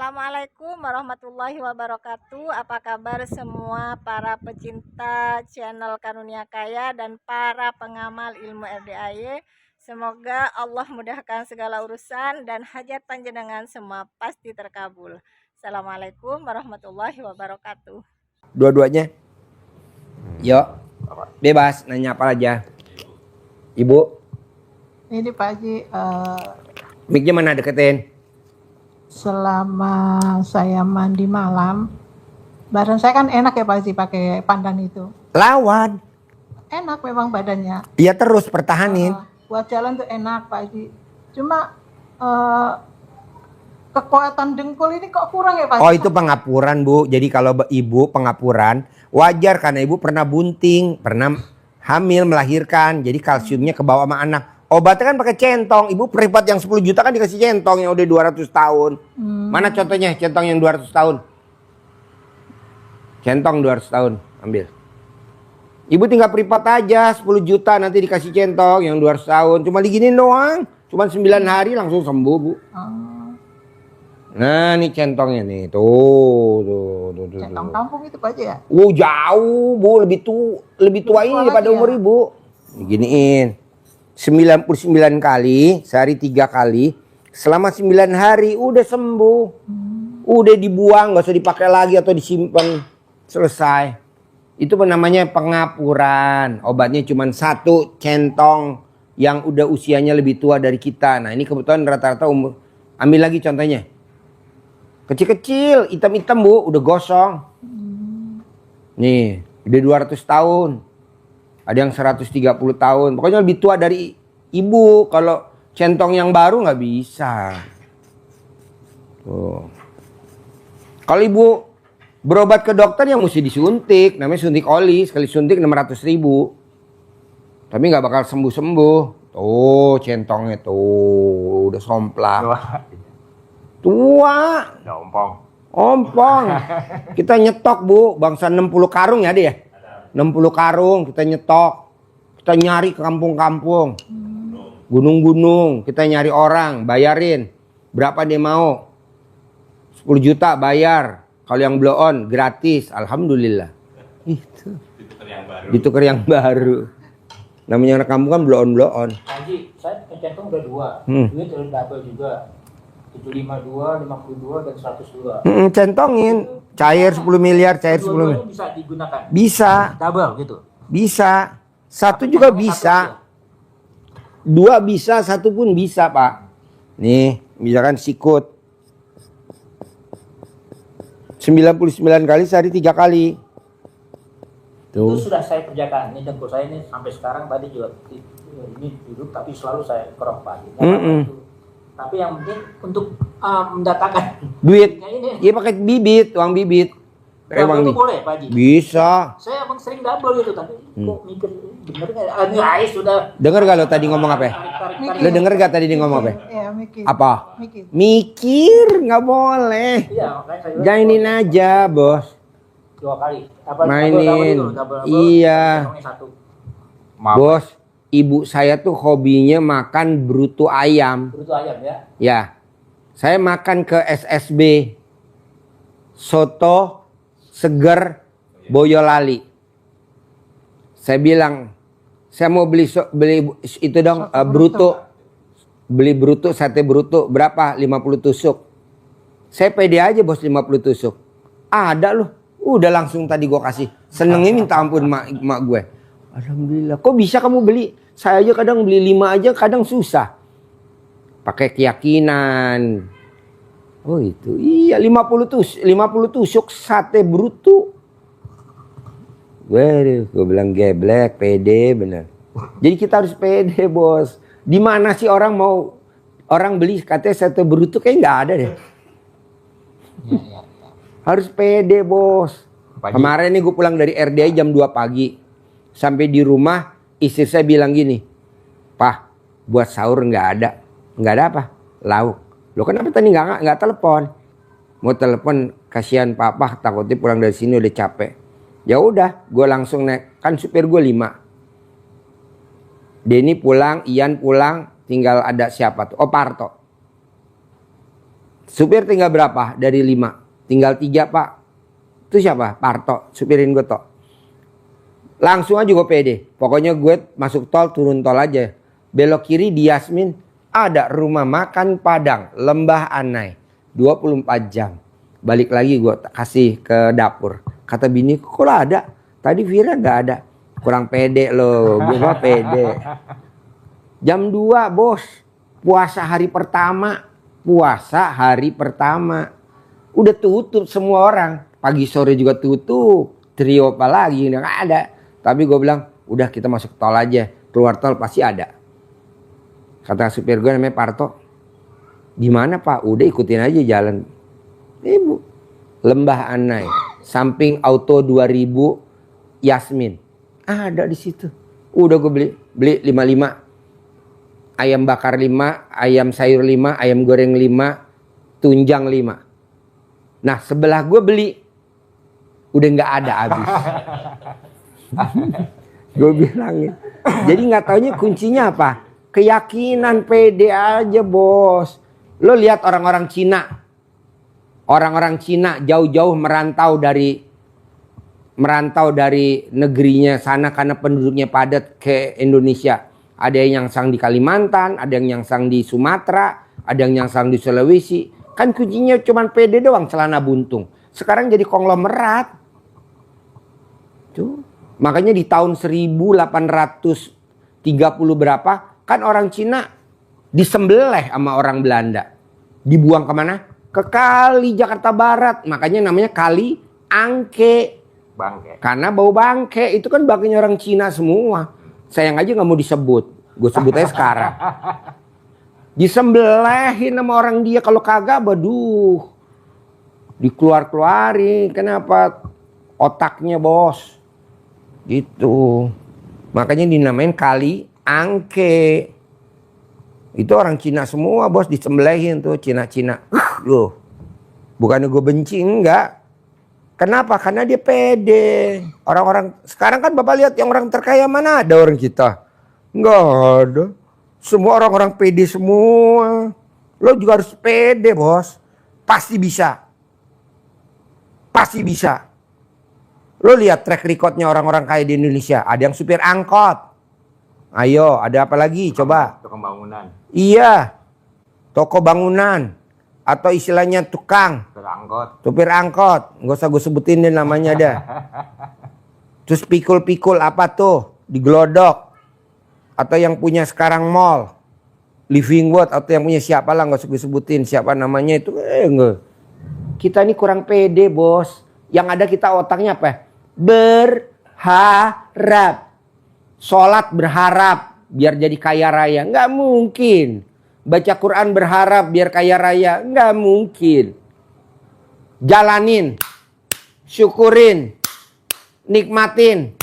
Assalamualaikum warahmatullahi wabarakatuh. Apa kabar semua para pecinta channel Karunia Kaya dan para pengamal ilmu RDAY? Semoga Allah mudahkan segala urusan dan hajat panjenengan semua pasti terkabul. Assalamualaikum warahmatullahi wabarakatuh. Dua-duanya. Yuk, bebas nanya apa aja. Ibu, Ini Pak Haji, mic-nya mana deketin? selama saya mandi malam, badan saya kan enak ya Pak Haji pakai pandan itu. Lawan. Enak memang badannya. Iya terus pertahanin. Buat jalan tuh enak Pak Haji. Cuma kekuatan dengkul ini kok kurang ya Pak Haji? Oh itu pengapuran Bu. Jadi kalau ibu pengapuran wajar karena ibu pernah bunting, pernah hamil melahirkan. Jadi kalsiumnya ke bawah sama anak. Obatnya kan pakai centong. Ibu privat yang 10 juta kan dikasih centong yang udah 200 tahun. Mana contohnya centong yang 200 tahun? Centong 200 tahun. Ambil. Ibu tinggal privat aja 10 juta nanti dikasih centong yang 200 tahun. Cuma diginin doang. Cuma 9 hari langsung sembuh Bu. Nah ini centongnya nih. Tuh. Centong kampung itu Pak Haji ya? Jauh Bu. Lebih tua ini daripada umur ibu. Diginiin. 99 kali, sehari 3 kali, selama 9 hari udah sembuh. Udah dibuang, gak usah dipakai lagi atau disimpan. Selesai. Itu namanya pengapuran. Obatnya cuma 1 centong yang udah usianya lebih tua dari kita. Nah ini kebetulan rata-rata umur. Ambil lagi contohnya. Kecil-kecil, hitam-hitam Bu, udah gosong. Nih, udah 200 tahun. Ada yang 130 tahun. Pokoknya lebih tua dari ibu. Kalau centong yang baru nggak bisa. Tuh. Kalau ibu berobat ke dokter yang mesti disuntik. Namanya suntik oli. Sekali suntik 600.000. Tapi nggak bakal sembuh-sembuh. Tuh centongnya tuh. Udah somplak. Tua. Ompong. Kita nyetok Bu. Bangsa 60 karung ya dia ya. 60 karung kita nyetok. Kita nyari ke kampung-kampung. Gunung-gunung. Kita nyari orang. Bayarin. Berapa dia mau? 10 juta bayar. Kalau yang blow on gratis. Alhamdulillah. Itu. Ditukar yang baru. Namanya anak kampung kan blow on. Haji, saya centong udah 2. Duit udah double juga. 752, 52, dan 102. Centongin. Cair 10 miliar, cair 10 miliar. Bisa digunakan? Bisa. Double gitu? Bisa. 1 juga bisa. 2 bisa, 1 pun bisa Pak. Nih, misalkan sikut. 99 kali sehari 3 kali. Tuh. Itu sudah saya kerjakan. Ini dengkul saya ini sampai sekarang tadi juga ini duduk tapi selalu saya kerok Pak. Tapi yang penting untuk mendatangkan duit. Ini. Iya pakai bibit, uang bibit. Double itu boleh Pak Haji? Bisa. Saya emang sering double gitu tapi kok mikir bener nggak? Sudah. Dengar gak lo tadi ngomong apa? Lo denger gak tadi dia ngomong apa? Iya, mikir. Apa? Mikir, nggak boleh. Iya, makanya saya Jainin aja bos. 2 kali. Mainin. Iya. Bos. Ibu saya tuh hobinya makan bruto ayam. Bruto ayam ya? Ya. Saya makan ke SSB. Soto seger Boyolali. Saya bilang, saya mau beli itu dong bruto. Beli bruto, sate bruto berapa? 50 tusuk. Saya pede aja bos 50 tusuk. Ada loh. Udah langsung tadi gue kasih. Senengnya minta ampun mak gue. Alhamdulillah. Kok bisa kamu beli? Saya aja kadang beli 5 aja kadang susah. Pakai keyakinan. Oh itu. Iya 50 tusuk sate bruto. Gue bilang geblek, pede bener. Jadi kita harus pede bos. Di mana sih orang beli katanya sate bruto kayak nggak ada deh. Ya. Harus pede bos. Kemarin nih gue pulang dari RDI jam 2 pagi. Sampai di rumah istri saya bilang gini, "Pak, buat sahur nggak ada." "Nggak ada apa?" "Lauk." "Lo kenapa tadi nggak telepon?" "Mau telepon kasihan papa takutnya pulang dari sini udah capek." Ya udah, gue langsung naik. Kan supir gue 5. Denny pulang, Ian pulang, tinggal ada siapa tuh? Oh Parto. Supir tinggal berapa dari 5? Tinggal 3 pak. Itu siapa? Parto, supirin gue tok. Langsung aja gue pede. Pokoknya gue masuk tol, turun tol aja. Belok kiri di Yasmin, ada rumah makan Padang, Lembah Anai. 24 jam. Balik lagi gue kasih ke dapur. Kata bini, kok ada? Tadi Vira gak ada. Kurang pede loh, gue mah pede. Jam 2 bos, puasa hari pertama. Puasa hari pertama. Udah tutup semua orang. Pagi sore juga tutup. Trio apa lagi, gak ada. Tapi gue bilang, udah kita masuk tol aja. Keluar tol pasti ada. Kata supir gue namanya Parto. Gimana pak? Udah ikutin aja jalan. Ibu. Lembah Anai. Samping auto 2000 Yasmin. Ada di situ. Udah gue beli 55. Ayam bakar 5, ayam sayur 5, ayam goreng 5, tunjang 5. Nah sebelah gue beli. Udah nggak ada habis. Gue bilangin. Jadi nggak taunya kuncinya apa? Keyakinan, pede aja bos. Lo lihat orang-orang Cina. Orang-orang Cina jauh-jauh merantau dari negerinya sana karena penduduknya padat ke Indonesia. Ada yang nyangsang di Kalimantan, ada yang nyangsang di Sumatera, ada yang nyangsang di Sulawesi. Kan kuncinya cuma pede doang, celana buntung. Sekarang jadi konglomerat. Tuh. Makanya di tahun 1830 berapa, kan orang Cina disembelih sama orang Belanda. Dibuang kemana? Ke kali Jakarta Barat. Makanya namanya kali Angke. Bangke. Karena bau bangke. Itu kan bagiannya orang Cina semua. Sayang aja gak mau disebut. Gue sebut aja sekarang. Disembelehin sama orang dia. Kalau kagak, waduh. Dikeluar-keluarin. Kenapa? Otaknya bos. Gitu. Makanya dinamain kali Angke. Itu orang Cina semua bos, disembelihin tuh Cina-Cina. Loh. Bukannya gue benci, enggak. Kenapa? Karena dia pede. Orang-orang sekarang kan Bapak lihat yang orang terkaya mana ada orang kita? Enggak ada. Semua orang-orang pede semua. Lo juga harus pede bos. Pasti bisa. Pasti bisa. Lo lihat track recordnya orang-orang kaya di Indonesia. Ada yang supir angkot. Ayo, ada apa lagi? Coba. Tukang bangunan. Iya. Toko bangunan. Atau istilahnya tukang. Supir angkot. Nggak usah gue sebutin deh namanya dah. Terus pikul-pikul apa tuh? Digelodok. Atau yang punya sekarang mall. Living World. Atau yang punya siapa lah. Nggak usah gue sebutin siapa namanya itu. Enggak. Kita ini kurang pede bos. Yang ada kita otaknya apa? Berharap. Sholat berharap biar jadi kaya raya. Nggak mungkin. Baca Quran berharap biar kaya raya. Nggak mungkin. Jalanin. Syukurin. Nikmatin.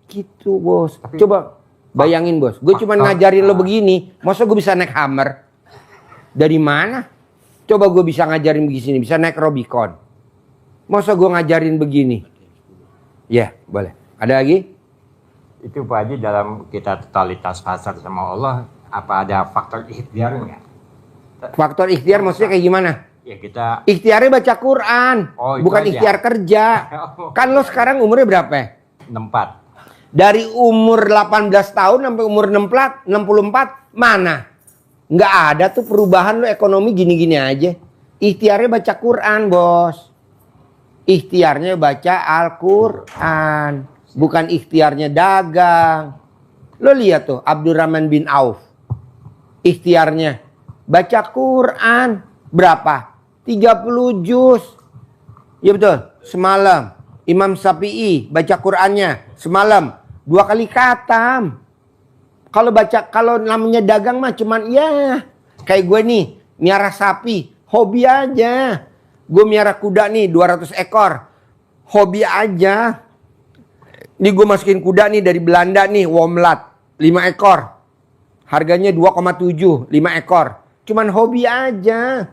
Gitu bos. Coba bayangin bos. Gue cuma ngajarin lo begini. Masa gue bisa naik Hummer? Dari mana? Coba gue bisa ngajarin begini. Bisa naik Robicon. Masa gue ngajarin begini? Ya boleh. Ada lagi? Itu Pak Haji dalam kita totalitas pasar sama Allah, apa ada faktor ikhtiar nggak? Faktor ikhtiar maksudnya kayak gimana? Ya kita... Ikhtiarnya baca Quran. Oh, bukan aja. ikhtiar kerja. Kan lo sekarang umurnya berapa ya? 64. Dari umur 18 tahun sampai umur 64 mana? Nggak ada tuh perubahan lo ekonomi gini-gini aja. Ikhtiarnya baca Quran bos. Ikhtiarnya baca Al-Quran. Bukan ikhtiarnya dagang. Lo lihat tuh Abdurrahman bin Auf. Ikhtiarnya baca Quran. Berapa? 30 juz. Ya betul. Semalam. Imam Syafi'i baca Qurannya. Semalam. 2 kali khatam. Kalau namanya dagang mah cuman ya. Kayak gue nih. Miara sapi. Hobi aja. Gue miara kuda nih 200 ekor. Hobi aja. Ini gue masukin kuda nih dari Belanda nih, Womlat, 5 ekor. Harganya 2,7, 5 ekor. Cuman hobi aja.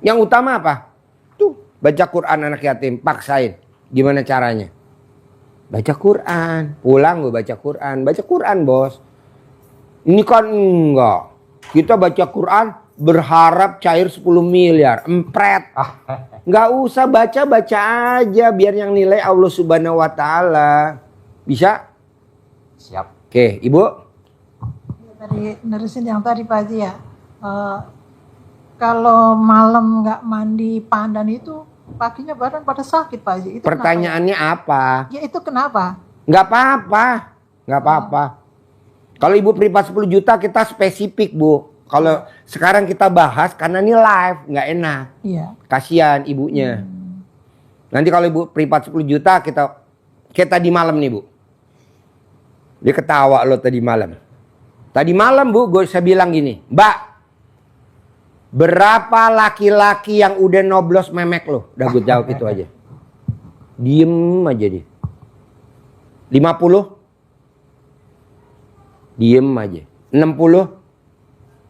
Yang utama apa? Tuh, baca Quran anak yatim, paksain. Gimana caranya? Baca Quran. Pulang gue baca Quran. Baca Quran bos. Ini kan enggak. Kita baca Quran berharap cair 10 miliar. Empret. Nggak usah baca-baca aja. Biar yang nilai Allah Subhanahu wa Ta'ala. Bisa? Siap. Oke, Ibu. Tadi nerusin yang tadi Pak Haji ya. Kalau malam nggak mandi pandan itu paginya badan pada sakit Pak Haji. Itu Pertanyaannya apa? kenapa? Ya itu kenapa? Nggak apa-apa. Nggak apa-apa. Kalau Ibu privat 10 juta kita spesifik Bu. Kalau sekarang kita bahas karena ini live nggak enak. Iya. Kasihan ibunya. Nanti kalau Ibu privat 10 juta kita tadi malam nih Bu. Dia ketawa lo tadi malam. Tadi malam Bu, saya bilang gini, Mbak, berapa laki-laki yang udah noblos memek lo? Udah gue jawab itu aja. Diem aja dia. 50? Diem aja. 60?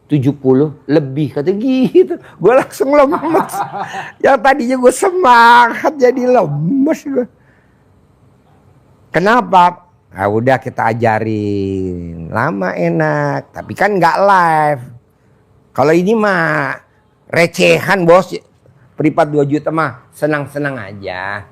70? Lebih kata gitu. Gue langsung lemes. Yang tadinya gue semangat jadi lemes gue. Kenapa? Nah, udah kita ajarin. Lama enak. Tapi kan nggak live. Kalau ini mah recehan bos. Privat 2 juta mah senang-senang aja.